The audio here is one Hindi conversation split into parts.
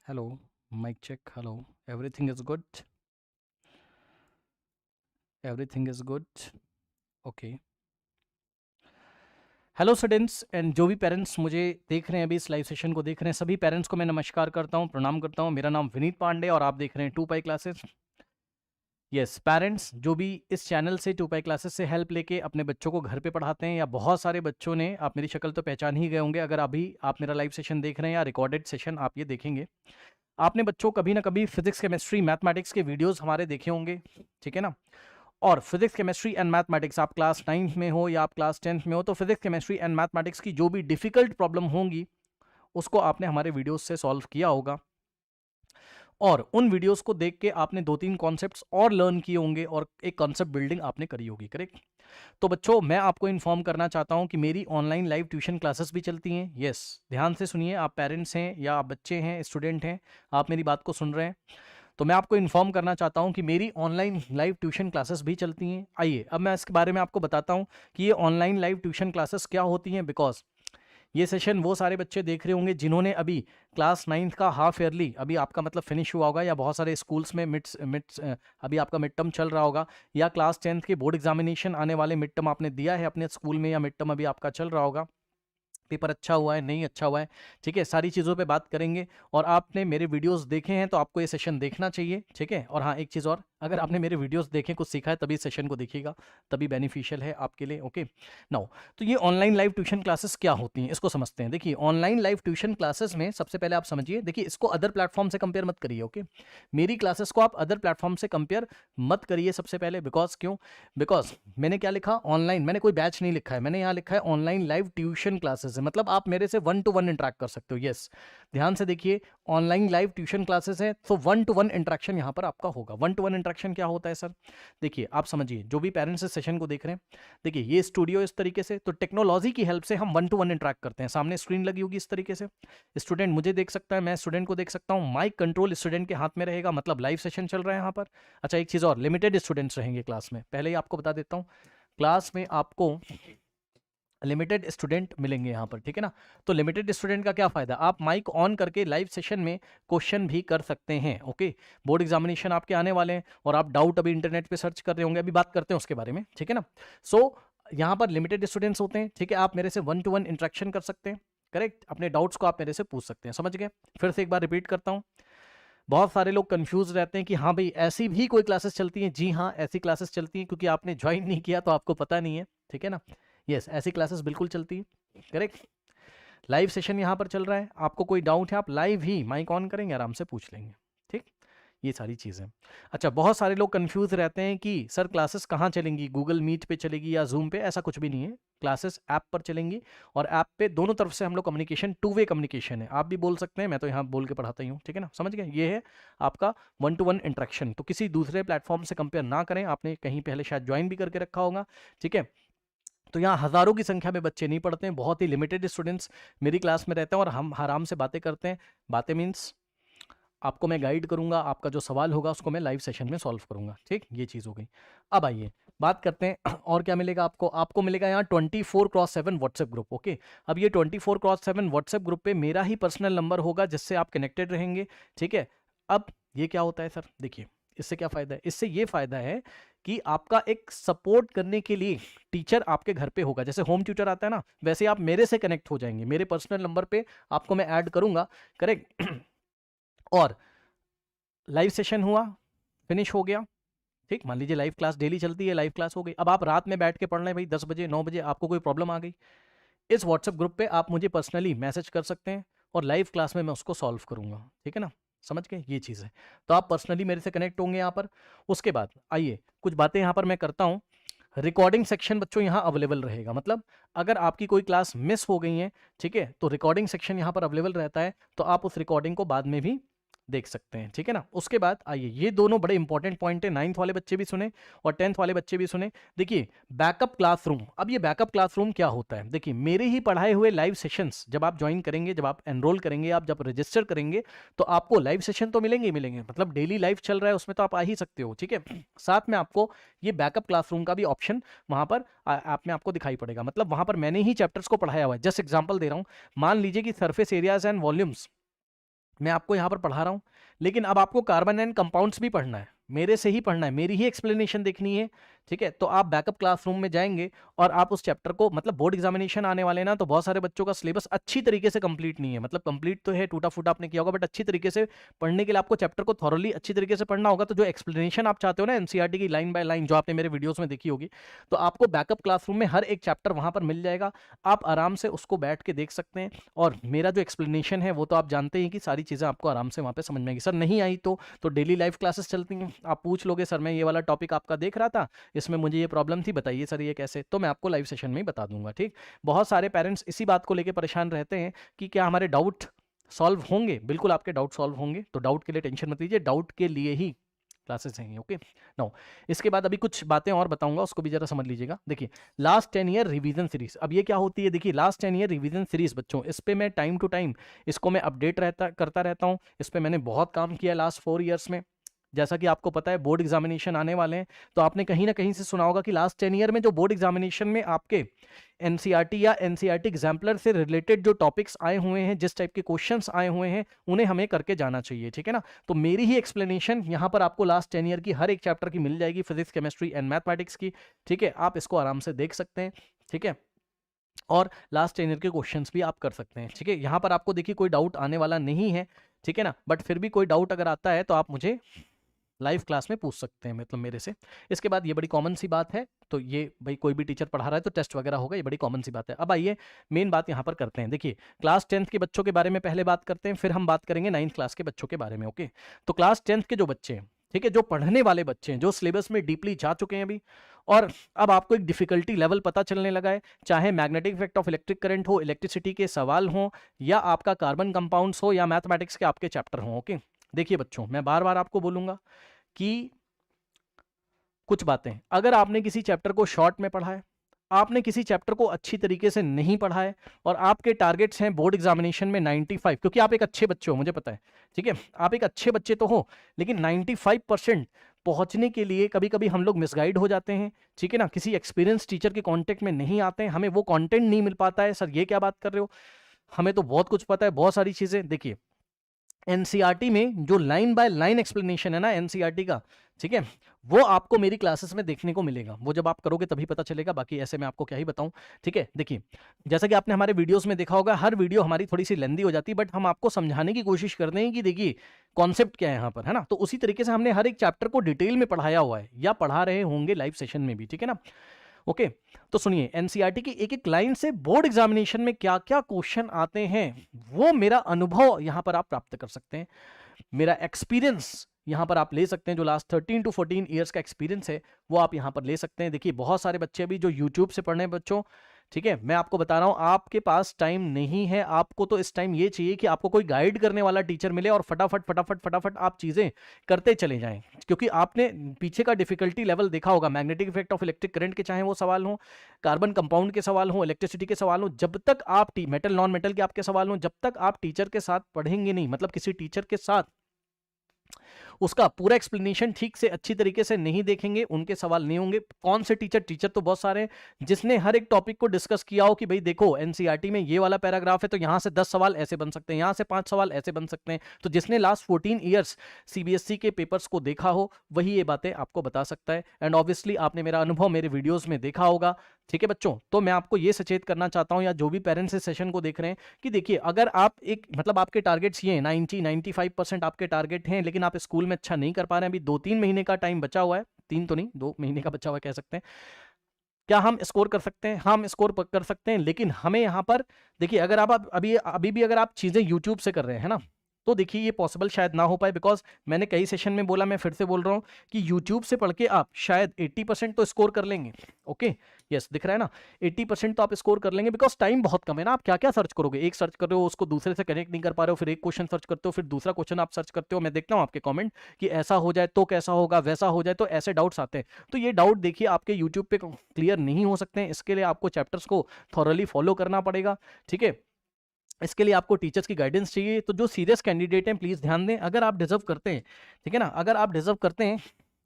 Hello, mic check. Hello, everything is good. Everything is good. Okay. Hello students and जो भी पेरेंट्स मुझे देख रहे हैं अभी इस लाइव सेशन को देख रहे हैं सभी पेरेंट्स को मैं नमस्कार करता हूं, प्रणाम करता हूं। मेरा नाम विनीत पांडे और आप देख रहे हैं 2 पाई क्लासेस। यस पेरेंट्स जो भी इस चैनल से 2 पाई क्लासेस से हेल्प लेके अपने बच्चों को घर पे पढ़ाते हैं, या बहुत सारे बच्चों ने, आप मेरी शक्ल तो पहचान ही गए होंगे अगर अभी आप मेरा लाइव सेशन देख रहे हैं या रिकॉर्डेड सेशन आप ये देखेंगे। आपने बच्चों कभी ना कभी फिजिक्स केमिस्ट्री मैथमेटिक्स के वीडियोस हमारे देखे होंगे, ठीक है ना। और फिजिक्स केमिस्ट्री एंड मैथमेटिक्स आप क्लास 9th में हो या आप क्लास 10th में हो, तो फिजिक्स केमिस्ट्री एंड मैथमेटिक्स की जो भी डिफिकल्ट प्रॉब्लम होंगी उसको आपने हमारे वीडियोस से सॉल्व किया होगा, और उन वीडियोस को देख के आपने 2-3 कॉन्सेप्ट्स और लर्न किए होंगे और एक कॉन्सेप्ट बिल्डिंग आपने करी होगी, करेक्ट। तो बच्चों मैं आपको इन्फॉर्म करना चाहता हूं कि मेरी ऑनलाइन लाइव ट्यूशन क्लासेस भी चलती हैं। यस ध्यान से सुनिए, आप पेरेंट्स हैं या आप बच्चे हैं, स्टूडेंट हैं, आप मेरी बात को सुन रहे हैं, तो मैं आपको इन्फॉर्म करना चाहता हूं कि मेरी ऑनलाइन लाइव ट्यूशन क्लासेस भी चलती हैं। आइए अब मैं इसके बारे में आपको बताता हूं कि ये ऑनलाइन लाइव ट्यूशन क्लासेस क्या होती हैं, बिकॉज ये सेशन वो सारे बच्चे देख रहे होंगे जिन्होंने अभी क्लास 9th का हाफ ईयरली अभी आपका मतलब फिनिश हुआ होगा, या बहुत सारे स्कूल्स में मिड्स अभी आपका मिड टर्म चल रहा होगा, या क्लास 10th के बोर्ड एग्जामिनेशन आने वाले मिड टर्म आपने दिया है अपने स्कूल में, या मिड टर्म अभी आपका चल रहा होगा, पेपर अच्छा हुआ है नहीं अच्छा हुआ है, ठीक है, सारी चीज़ों पे बात करेंगे। और आपने मेरे वीडियोस देखे हैं तो आपको ये सेशन देखना चाहिए, ठीक है। और हाँ एक चीज़ और, अगर आपने मेरे वीडियोस देखे कुछ सीखा है तभी सेशन को देखिएगा, तभी बेनिफिशियल है आपके लिए, ओके। नाउ तो ये ऑनलाइन लाइव ट्यूशन क्लासेस क्या होती हैं इसको समझते हैं। देखिए ऑनलाइन लाइव ट्यूशन क्लासेस में सबसे पहले आप समझिए, देखिए इसको अदर प्लेटफॉर्म से कंपेयर मत करिए, ओके। मेरी क्लासेस को आप अदर प्लेटफॉर्म से कंपेयर मत करिए सबसे पहले, बिकॉज क्यों, बिकॉज मैंने क्या लिखा ऑनलाइन, मैंने कोई बैच नहीं लिखा है, मैंने यहाँ लिखा है ऑनलाइन लाइव ट्यूशन क्लासेस है, मतलब आप मेरे से 1-to-1 इंटरेक्ट कर सकते हो। यस ध्यान से देखिए, ऑनलाइन लाइव ट्यूशन क्लासेस है तो 1-to-1 इंटरेक्शन यहाँ पर आपका होगा। 1-to-1 इंटरेक्शन क्या होता है सर, देखिए आप समझिए, जो भी पेरेंट्स इस सेशन को देख रहे हैं, देखिए ये स्टूडियो इस तरीके से, तो टेक्नोलॉजी की हेल्प से हम 1-to-1 इंटरेक्ट करते हैं। सामने स्क्रीन लगी होगी इस तरीके से, स्टूडेंट मुझे देख सकता है, मैं स्टूडेंट को देख सकता हूँ, माइक कंट्रोल स्टूडेंट के हाथ में रहेगा, मतलब लाइव सेशन चल रहा है यहाँ पर। अच्छा एक चीज़ और, लिमिटेड स्टूडेंट्स रहेंगे क्लास में, पहले ही आपको बता देता हूँ, क्लास में आपको लिमिटेड स्टूडेंट मिलेंगे यहाँ पर, ठीक है ना। तो लिमिटेड स्टूडेंट का क्या फायदा, आप माइक ऑन करके लाइव सेशन में क्वेश्चन भी कर सकते हैं, ओके। बोर्ड एग्जामिनेशन आपके आने वाले हैं और आप डाउट अभी इंटरनेट पे सर्च कर रहे होंगे, अभी बात करते हैं उसके बारे में, ठीक है ना। सो यहाँ पर लिमिटेड स्टूडेंट्स होते हैं, ठीक है, आप मेरे से 1-to-1 इंटरेक्शन कर सकते हैं, करेक्ट, अपने डाउट्स को आप मेरे से पूछ सकते हैं, समझ गए। फिर से एक बार रिपीट करता हूँ, बहुत सारे लोग कंफ्यूज रहते हैं कि हाँ भाई ऐसी भी कोई क्लासेस चलती हैं, जी हाँ ऐसी क्लासेस चलती हैं, क्योंकि आपने ज्वाइन नहीं किया तो आपको पता नहीं है, ठीक है ना। यस ऐसी क्लासेस बिल्कुल चलती है, करेक्ट। लाइव सेशन यहाँ पर चल रहा है, आपको कोई डाउट है आप लाइव ही माइक ऑन करेंगे आराम से पूछ लेंगे, ठीक, ये सारी चीज़ें। अच्छा बहुत सारे लोग कंफ्यूज रहते हैं कि सर क्लासेस कहाँ चलेंगी, गूगल मीट पे चलेगी या जूम पे, ऐसा कुछ भी नहीं है, क्लासेस ऐप पर चलेंगी, और ऐप पे दोनों तरफ से हम लोग कम्युनिकेशन 2 वे कम्युनिकेशन है, आप भी बोल सकते हैं, मैं तो यहाँ बोल के पढ़ाता ही हूँ, ठीक है ना, समझ गए। ये है आपका 1-to-1 इंटरेक्शन, तो किसी दूसरे प्लेटफॉर्म से कंपेयर ना करें, आपने कहीं पहले शायद ज्वाइन भी करके रखा होगा, ठीक है। तो यहाँ हज़ारों की संख्या में बच्चे नहीं पढ़ते हैं, बहुत ही लिमिटेड स्टूडेंट्स मेरी क्लास में रहते हैं और हम आराम से बातें करते हैं। बातें मीन्स आपको मैं गाइड करूंगा, आपका जो सवाल होगा उसको मैं लाइव सेशन में सॉल्व करूंगा, ठीक, ये चीज़ हो गई। अब आइए बात करते हैं और क्या मिलेगा आपको, आपको मिलेगा यहाँ 24/7 व्हाट्सएप ग्रुप, ओके। अब ये 24/7 व्हाट्सएप ग्रुप पे मेरा ही पर्सनल नंबर होगा जिससे आप कनेक्टेड रहेंगे, ठीक है। अब ये क्या होता है सर, देखिए इससे क्या फ़ायदा है, इससे ये फ़ायदा है कि आपका एक सपोर्ट करने के लिए टीचर आपके घर पे होगा, जैसे होम ट्यूटर आता है ना, वैसे आप मेरे से कनेक्ट हो जाएंगे, मेरे पर्सनल नंबर पे आपको मैं ऐड करूंगा, करेक्ट। और लाइव सेशन हुआ, फिनिश हो गया, ठीक, मान लीजिए लाइव क्लास डेली चलती है, लाइव क्लास हो गई, अब आप रात में बैठ के पढ़ रहे हैं भाई 10 बजे 9 बजे, आपको कोई प्रॉब्लम आ गई, इस व्हाट्सएप ग्रुप पे आप मुझे पर्सनली मैसेज कर सकते हैं और लाइव क्लास में मैं उसको सॉल्व करूंगा, ठीक है ना, समझ गए, ये चीज़ है। तो आप पर्सनली मेरे से कनेक्ट होंगे यहाँ पर। उसके बाद आइए कुछ बातें यहाँ पर मैं करता हूँ। रिकॉर्डिंग सेक्शन बच्चों यहाँ अवेलेबल रहेगा, मतलब अगर आपकी कोई क्लास मिस हो गई है, ठीक है, तो रिकॉर्डिंग सेक्शन यहाँ पर अवेलेबल रहता है, तो आप उस रिकॉर्डिंग को बाद में भी देख सकते हैं, ठीक है ना। उसके बाद आइए, ये दोनों बड़े इंपॉर्टेंट पॉइंट है, 9th वाले बच्चे भी सुने और 10th वाले बच्चे भी सुने। देखिए बैकअप क्लासरूम, अब ये बैकअप क्लासरूम क्या होता है, देखिए मेरे ही पढ़ाए हुए लाइव सेशंस जब आप ज्वाइन करेंगे, जब आप एनरोल करेंगे, आप जब रजिस्टर करेंगे, तो आपको लाइव सेशन तो मिलेंगे ही मिलेंगे, मतलब डेली लाइव चल रहा है उसमें तो आप आ ही सकते हो, ठीक है। साथ में आपको ये बैकअप क्लासरूम का भी ऑप्शन वहां पर ऐप में आपको दिखाई पड़ेगा, मतलब वहां पर मैंने ही चैप्टर्स को पढ़ाया हुआ है। जस्ट एग्जाम्पल दे रहा हूँ, मान लीजिए कि सरफेस एरियाज एंड वॉल्यूम्स मैं आपको यहाँ पर पढ़ा रहा हूँ, लेकिन अब आपको कार्बन एंड कंपाउंड्स भी पढ़ना है, मेरे से ही पढ़ना है, मेरी ही एक्सप्लेनेशन देखनी है, ठीक है। तो आप बैकअप क्लासरूम में जाएंगे और आप उस चैप्टर को, मतलब बोर्ड एग्जामिनेशन आने वाले ना, तो बहुत सारे बच्चों का सिलेबस अच्छी तरीके से कंप्लीट नहीं है, मतलब कंप्लीट तो है, टूटा फूटा आपने किया होगा, बट अच्छी तरीके से पढ़ने के लिए आपको चैप्टर को थॉरली अच्छी तरीके से पढ़ना होगा। तो जो एक्सप्लेनेशन आप चाहते हो ना एनसीईआरटी की लाइन बाय लाइन, जो आपने मेरे वीडियोस में देखी होगी, तो आपको बैकअप क्लासरूम में हर एक चैप्टर वहां पर मिल जाएगा, आप आराम से उसको बैठ के देख सकते हैं। और मेरा जो एक्सप्लेनेशन है वो तो आप जानते हैं कि सारी चीज़ें आपको आराम से वहाँ पे समझ में आएगी। सर नहीं आई तो डेली लाइव क्लासेस चलती हैं, आप पूछ लोगे सर मैं ये वाला टॉपिक आपका देख रहा था, इसमें मुझे ये प्रॉब्लम थी, बताइए सर ये कैसे, तो मैं आपको लाइव सेशन में ही बता दूंगा, ठीक। बहुत सारे पेरेंट्स इसी बात को लेकर परेशान रहते हैं कि क्या हमारे डाउट सॉल्व होंगे। बिल्कुल आपके डाउट सॉल्व होंगे, तो डाउट के लिए टेंशन मत लीजिए, डाउट के लिए ही क्लासेस हैं, ओके। नाउ इसके बाद अभी कुछ बातें और बताऊंगा, उसको भी जरा समझ लीजिएगा। देखिए लास्ट 10 ईयर रिवीजन सीरीज, अब ये क्या होती है, देखिए लास्ट 10 ईयर रिवीजन सीरीज बच्चों, इस पे मैं टाइम टू टाइम इसको मैं अपडेट करता रहता हूँ, इस पे मैंने बहुत काम किया लास्ट 4 ईयर्स में। जैसा कि आपको पता है बोर्ड एग्जामिनेशन आने वाले हैं, तो आपने कहीं ना कहीं से सुना होगा कि लास्ट 10 ईयर में जो बोर्ड एग्जामिनेशन में आपके एनसीईआरटी या एनसीईआरटी एग्जाम्पलर से रिलेटेड जो टॉपिक्स आए हुए हैं, जिस टाइप के क्वेश्चंस आए हुए हैं, उन्हें हमें करके जाना चाहिए, ठीक है ना। तो मेरी ही एक्सप्लेनेशन यहाँ पर आपको लास्ट 10 ईयर की हर एक चैप्टर की मिल जाएगी, फिजिक्स केमिस्ट्री एंड मैथमेटिक्स की, ठीक है। आप इसको आराम से देख सकते हैं, ठीक है। और लास्ट 10 ईयर के क्वेश्चंस भी आप कर सकते हैं, ठीक है। यहाँ पर आपको देखिए कोई डाउट आने वाला नहीं है, ठीक है ना, बट फिर भी कोई डाउट अगर आता है तो आप मुझे लाइव क्लास में पूछ सकते हैं, मतलब मेरे से। इसके बाद ये बड़ी कॉमन सी बात है, तो ये भाई कोई भी टीचर पढ़ा रहा है तो टेस्ट वगैरह होगा, ये बड़ी कॉमन सी बात है। अब आइए मेन बात यहाँ पर करते हैं। देखिए क्लास 10th के बच्चों के बारे में पहले बात करते हैं, फिर हम बात करेंगे 9th क्लास के बच्चों के बारे में, ओके। तो क्लास 10th के जो बच्चे हैं, ठीक है, जो पढ़ने वाले बच्चे हैं, जो सिलेबस में डीपली जा चुके हैं अभी, और अब आपको एक डिफिकल्टी लेवल पता चलने लगा है, चाहे magnetic effect of electric current हो, इलेक्ट्रिसिटी के सवाल हो, या आपका कार्बन कंपाउंड्स हो, या मैथमेटिक्स के आपके चैप्टर हो, ओके। देखिए बच्चों मैं बार बार आपको बोलूंगा कि कुछ बातें, अगर आपने किसी चैप्टर को शॉर्ट में पढ़ा है, आपने किसी चैप्टर को अच्छी तरीके से नहीं पढ़ा है, और आपके टारगेट्स हैं बोर्ड एग्जामिनेशन में 95, क्योंकि आप एक अच्छे बच्चे हो मुझे पता है, ठीक है, आप एक अच्छे बच्चे तो हो, लेकिन 95% पहुंचने के लिए कभी कभी हम लोग मिसगाइड हो जाते हैं, ठीक है ना, किसी एक्सपीरियंस टीचर के कांटेक्ट में नहीं आते हैं, हमें वो कंटेंट नहीं मिल पाता है। सर ये क्या बात कर रहे हो, हमें तो बहुत कुछ पता है, बहुत सारी चीजें। देखिए एनसीईआरटी में जो लाइन बाय लाइन एक्सप्लेनेशन है ना एनसीईआरटी का, ठीक है, वो आपको मेरी क्लासेस में देखने को मिलेगा, वो जब आप करोगे तभी पता चलेगा, बाकी ऐसे मैं आपको क्या ही बताऊं, ठीक है। देखिए जैसा कि आपने हमारे वीडियोस में देखा होगा, हर वीडियो हमारी थोड़ी सी लेंदी हो जाती है, बट हम आपको समझाने की कोशिश करते हैं कि देखिए कॉन्सेप्ट क्या है यहाँ पर, है ना। तो उसी तरीके से हमने हर एक चैप्टर को डिटेल में पढ़ाया हुआ है, या पढ़ा रहे होंगे लाइव सेशन में भी, ठीक है ना, ओके। तो सुनिए एनसीईआरटी की एक एक लाइन से बोर्ड एग्जामिनेशन में क्या क्या क्वेश्चन आते हैं, वो मेरा अनुभव यहां पर आप प्राप्त कर सकते हैं, मेरा एक्सपीरियंस यहां पर आप ले सकते हैं, जो लास्ट 13 to 14 ईयर्स का एक्सपीरियंस है वो आप यहां पर ले सकते हैं। देखिए बहुत सारे बच्चे अभी जो यूट्यूब से पढ़ रहे हैं बच्चों, ठीक है, मैं आपको बता रहा हूं आपके पास टाइम नहीं है, आपको तो इस टाइम ये चाहिए कि आपको कोई गाइड करने वाला टीचर मिले और फटाफट फटाफट फटाफट आप चीजें करते चले जाएं, क्योंकि आपने पीछे का डिफिकल्टी लेवल देखा होगा, magnetic effect of electric current के चाहे वो सवाल हो, कार्बन कंपाउंड के सवाल हो, इलेक्ट्रिसिटी के सवाल हो, जब तक आप मेटल नॉन मेटल के आपके सवाल हो, जब तक आप टीचर के साथ पढ़ेंगे नहीं, मतलब किसी टीचर के साथ उसका पूरा एक्सप्लेनेशन ठीक से अच्छी तरीके से नहीं देखेंगे, उनके सवाल नहीं होंगे। कौन से टीचर तो बहुत सारे हैं जिसने हर एक टॉपिक को डिस्कस किया हो कि भाई देखो एनसीईआरटी में ये वाला पैराग्राफ है तो यहां से 10 सवाल ऐसे बन सकते हैं, यहां से 5 सवाल ऐसे बन सकते हैं। तो जिसने लास्ट 14 ईयर्स सीबीएसई के पेपर्स को देखा हो वही ये बातें आपको बता सकता है, एंड ऑब्वियसली आपने मेरा अनुभव मेरे वीडियोज में देखा होगा, ठीक है बच्चों। तो मैं आपको ये सचेत करना चाहता हूं, या जो भी पेरेंट्स इस सेशन को देख रहे हैं, कि देखिए अगर आप एक मतलब आपके टारगेट्स ये 90-95% आपके टारगेट हैं, लेकिन आप स्कूल में अच्छा नहीं कर पा रहे हैं, अभी 2-3 महीने का टाइम बचा हुआ है, 3 तो नहीं 2 महीने का बचा हुआ कह सकते हैं, क्या हम स्कोर कर सकते हैं? हम स्कोर कर सकते हैं, लेकिन हमें यहाँ पर देखिए अगर आप अभी भी अगर आप चीजें यूट्यूब से कर रहे हैं ना, तो देखिए ये पॉसिबल शायद ना हो पाए, बिकॉज मैंने कई सेशन में बोला, मैं फिर से बोल रहा हूं कि यूट्यूब से पढ़ के आप शायद 80% तो स्कोर कर लेंगे, ओके यस दिख रहा है ना, 80% तो आप स्कोर कर लेंगे, बिकॉज टाइम बहुत कम है ना। आप क्या क्या सर्च करोगे, एक सर्च कर रहे हो उसको दूसरे से कनेक्ट नहीं कर पा रहे हो, फिर एक क्वेश्चन सर्च करते हो, फिर दूसरा क्वेश्चन आप सर्च करते हो, मैं देखता हूँ आपके कॉमेंट कि ऐसा हो जाए तो कैसा होगा, वैसा हो जाए, तो ऐसे डाउट्स आते हैं। तो ये डाउट देखिए आपके यूट्यूब पे क्लियर नहीं हो सकते हैं, इसके लिए आपको चैप्टर्स को थॉरली फॉलो करना पड़ेगा, ठीक है। इसके लिए आपको टीचर्स की गाइडेंस चाहिए। तो जो सीरियस कैंडिडेट हैं प्लीज ध्यान दें, अगर आप डिजर्व करते हैं, ठीक है ना, अगर आप डिजर्व करते हैं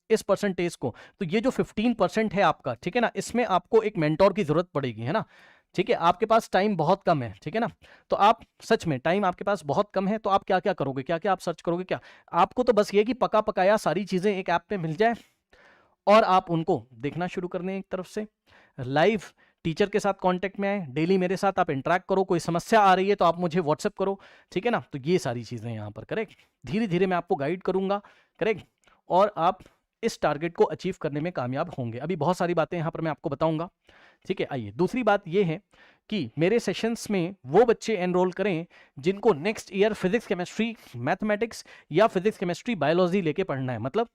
इस परसेंटेज को, तो ये जो 15% है आपका, ठीक है ना, इसमें आपको एक मेंटोर की जरूरत पड़ेगी, है ना, ठीक है, आपके पास टाइम बहुत कम है, ठीक है ना, तो आप सच में टाइम आपके पास बहुत कम है, तो आप क्या क्या करोगे, क्या क्या आप सर्च करोगे, क्या आपको तो बस ये कि पका पकाया सारी चीजें एक ऐप पे मिल जाए और आप उनको देखना शुरू कर दें। एक तरफ से लाइव टीचर के साथ कांटेक्ट में आए, डेली मेरे साथ आप इंटरेक्ट करो, कोई समस्या आ रही है तो आप मुझे व्हाट्सएप करो, ठीक है ना, तो ये सारी चीजें यहाँ पर करेक्ट, धीरे धीरे मैं आपको गाइड करूंगा, करेक्ट, और आप इस टारगेट को अचीव करने में कामयाब होंगे। अभी बहुत सारी बातें यहाँ पर मैं आपको बताऊंगा, ठीक है। आइए, दूसरी बात ये है कि मेरे सेशंस में वो बच्चे एनरोल करें जिनको next year physics chemistry mathematics या फिजिक्स केमिस्ट्री बायोलॉजी लेके पढ़ना है। मतलब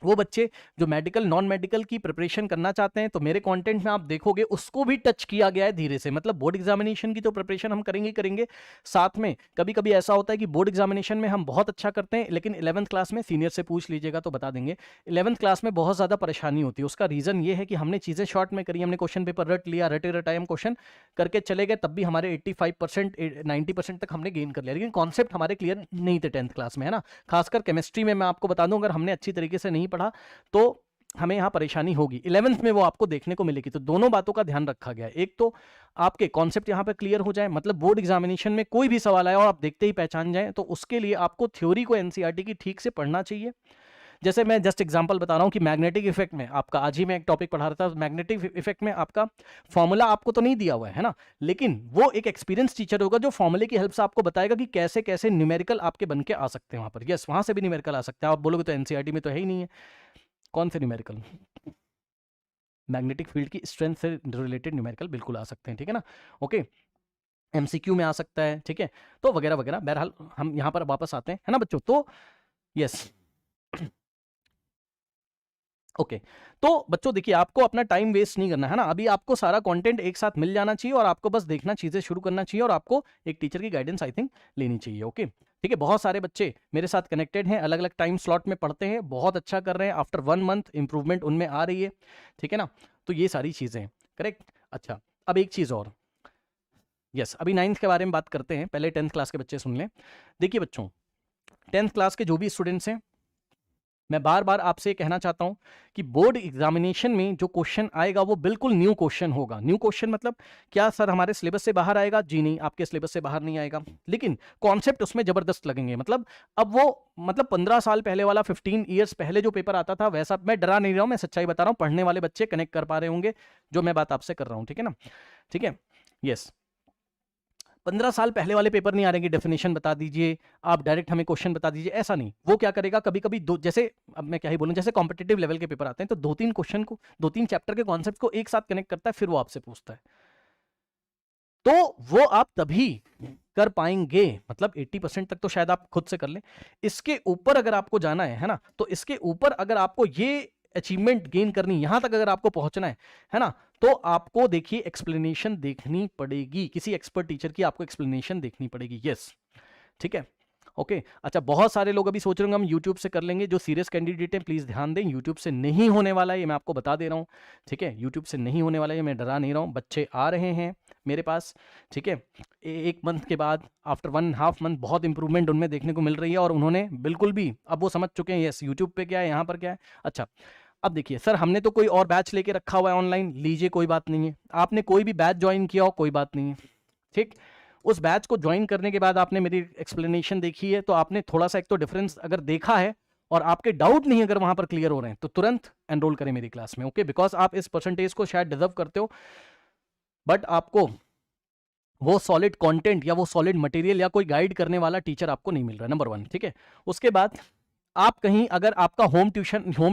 वो बच्चे जो मेडिकल नॉन मेडिकल की प्रिपरेशन करना चाहते हैं, तो मेरे कंटेंट में आप देखोगे उसको भी टच किया गया है धीरे से। मतलब बोर्ड एग्जामिनेशन की तो प्रिपरेशन हम करेंगे, साथ में कभी कभी ऐसा होता है कि बोर्ड एग्जामिनेशन में हम बहुत अच्छा करते हैं, लेकिन 11th क्लास में सीनियर से पूछ लीजिएगा तो बता देंगे 11th क्लास में बहुत ज़्यादा परेशानी होती है। उसका रीज़न ये है कि हमने चीज़ें शॉर्ट में करी, हमने क्वेश्चन पेपर रट लिया, रटे रटाए हम क्वेश्चन करके चले गए, तब भी हमारे 85% 90% तक हमने गेन कर लिया, लेकिन कॉन्सेप्ट हमारे क्लियर नहीं थे 10th क्लास में, है ना। खासकर केमिस्ट्री में मैं आपको बता दूं, अगर हमने अच्छी तरीके से नहीं पढ़ा तो हमें यहां परेशानी होगी। 11th में वो आपको देखने को मिलेगी। तो दोनों बातों का ध्यान रखा गया है, एक तो आपके कॉन्सेप्ट यहां पर क्लियर हो जाए, मतलब बोर्ड एग्जामिनेशन में कोई भी सवाल आए और आप देखते ही पहचान जाए, तो उसके लिए आपको थ्योरी को एनसीईआरटी की ठीक से पढ़ना चाहिए। जैसे मैं जस्ट एग्जांपल बता रहा हूं कि मैग्नेटिक इफेक्ट में आपका, आज ही मैं एक टॉपिक पढ़ा रहा था, मैग्नेटिक इफेक्ट में आपका फॉर्मूला आपको तो नहीं दिया हुआ है ना, लेकिन वो एक एक्सपीरियंस टीचर होगा जो फॉर्मूले की हेल्प से आपको बताएगा कि कैसे कैसे न्यूमेरिकल आपके बन के आ सकते हैं वहां पर। यस, वहां से भी न्यूमेरिकल आ सकता है। आप बोलोगे तो एनसीईआरटी में तो है ही नहीं है, कौन से न्यूमेरिकल, मैग्नेटिक फील्ड की स्ट्रेंथ से रिलेटेड न्यूमेरिकल बिल्कुल आ सकते हैं, ठीक है ना। ओके, एमसीक्यू में आ सकता है, ठीक है, तो वगैरह वगैरह। बहरहाल हम यहां पर वापस आते हैं, है ना बच्चों। तो यस ओके तो बच्चों देखिए, आपको अपना टाइम वेस्ट नहीं करना है ना। अभी आपको सारा कंटेंट एक साथ मिल जाना चाहिए और आपको बस देखना, चीजें शुरू करना चाहिए, और आपको एक टीचर की गाइडेंस आई थिंक लेनी चाहिए। ओके ठीक है, बहुत सारे बच्चे मेरे साथ कनेक्टेड हैं, अलग अलग टाइम स्लॉट में पढ़ते हैं, बहुत अच्छा कर रहे हैं, आफ्टर 1 मंथ इंप्रूवमेंट उनमें आ रही है, ठीक है ना। तो ये सारी चीजें करेक्ट। अच्छा, अब एक चीज और, यस अभी 9th के बारे में बात करते हैं, पहले 10th क्लास के बच्चे सुन लें। देखिए बच्चों, 10th क्लास के जो भी स्टूडेंट्स हैं, मैं बार बार आपसे कहना चाहता हूं कि बोर्ड एग्जामिनेशन में जो क्वेश्चन आएगा वो बिल्कुल न्यू क्वेश्चन होगा। न्यू क्वेश्चन मतलब क्या सर, हमारे सिलेबस से बाहर आएगा? जी नहीं, आपके सिलेबस से बाहर नहीं आएगा, लेकिन कॉन्सेप्ट उसमें जबरदस्त लगेंगे। मतलब अब वो, मतलब 15 साल पहले वाला, 15 ईयर्स पहले जो पेपर आता था वैसा, मैं डरा नहीं रहा हूं, मैं सच्चाई बता रहा हूं, पढ़ने वाले बच्चे कनेक्ट कर पा रहे होंगे जो मैं बात आपसे कर रहा हूं, ठीक है ना। ठीक है, यस 15 साल पहले वाले पेपर नहीं आ रहे कि डेफिनेशन बता दीजिए, आप डायरेक्ट हमें क्वेश्चन बता दीजिए, ऐसा नहीं। वो क्या करेगा, कभी कभी दो, जैसे अब मैं क्या ही बोलूं, जैसे कॉम्पिटिटिव लेवल के पेपर आते हैं तो 2-3 क्वेश्चन को, 2-3 चैप्टर के कॉन्सेप्ट को एक साथ कनेक्ट करता है, फिर वो आपसे पूछता है, तो वो आप तभी कर पाएंगे। मतलब 80% तक तो शायद आप खुद से कर लें, इसके ऊपर अगर आपको जाना है ना, तो इसके ऊपर अगर आपको ये अचीवमेंट गेन करनी, यहां तक अगर आपको पहुंचना है ना, तो आपको देखिए एक्सप्लेनेशन देखनी पड़ेगी, किसी एक्सपर्ट टीचर की आपको एक्सप्लेनेशन देखनी पड़ेगी। यस ठीक है, ओके अच्छा, बहुत सारे लोग अभी सोच रहे होंगे हम यूट्यूब से कर लेंगे। जो सीरियस कैंडिडेट हैं प्लीज ध्यान दें, यूट्यूब से नहीं होने वाला है, ये मैं आपको बता दे रहा हूं, ठीक है। यूट्यूब से नहीं होने वाला है, मैं डरा नहीं रहा हूं, बच्चे आ रहे हैं मेरे पास, ठीक है। एक मंथ के बाद, आफ्टर 1.5 मंथ बहुत इंप्रूवमेंट उनमें देखने को मिल रही है, और उन्होंने बिल्कुल भी अब वो समझ चुके हैं यस यूट्यूब पे क्या है, यहाँ पर क्या है। अच्छा, अब देखिए सर, हमने तो कोई और बैच लेके रखा हुआ है ऑनलाइन, लीजिए कोई बात नहीं है। आपने कोई भी बैच ज्वाइन किया हो, कोई बात नहीं है, ठीक। उस बैच को ज्वाइन करने के बाद आपने मेरी एक्सप्लेनेशन देखी है, तो आपने थोड़ा सा एक तो डिफरेंस अगर देखा है, और आपके डाउट नहीं अगर वहां पर क्लियर हो रहे हैं, तो तुरंत एनरोल करें मेरी क्लास में। ओके, बिकॉज आप इस परसेंटेज को शायद डिजर्व करते हो, बट आपको वो सॉलिड कंटेंट या वो सॉलिड मटेरियल या कोई गाइड करने वाला टीचर आपको नहीं मिल रहा है, नंबर 1, ठीक है। उसके बाद आप कहीं अगर आपका होम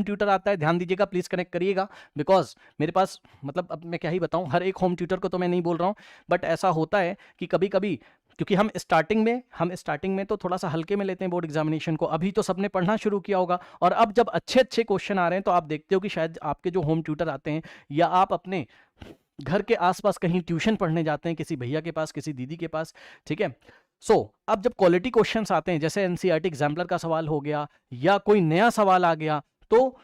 ट्यूटर आता है, ध्यान दीजिएगा, प्लीज कनेक्ट करिएगा, बिकॉज मेरे पास, मतलब अब मैं क्या ही बताऊं, हर एक होम ट्यूटर को तो मैं नहीं बोल रहा हूं, बट ऐसा होता है कि कभी कभी, क्योंकि हम स्टार्टिंग में तो थोड़ा सा हल्के में लेते हैं बोर्ड एग्जामिनेशन को, अभी तो सबने पढ़ना शुरू किया होगा, और अब जब अच्छे अच्छे क्वेश्चन आ रहे हैं तो आप देखते हो कि शायद आपके जो होम ट्यूटर आते हैं, या आप अपने घर के आसपास कहीं ट्यूशन पढ़ने जाते हैं, किसी भैया के पास, किसी दीदी के पास, ठीक है। सो अब जब क्वालिटी क्वेश्चंस आते हैं, जैसे एनसीईआरटी एग्जाम्पलर का सवाल हो गया, या कोई नया सवाल आ गया, तो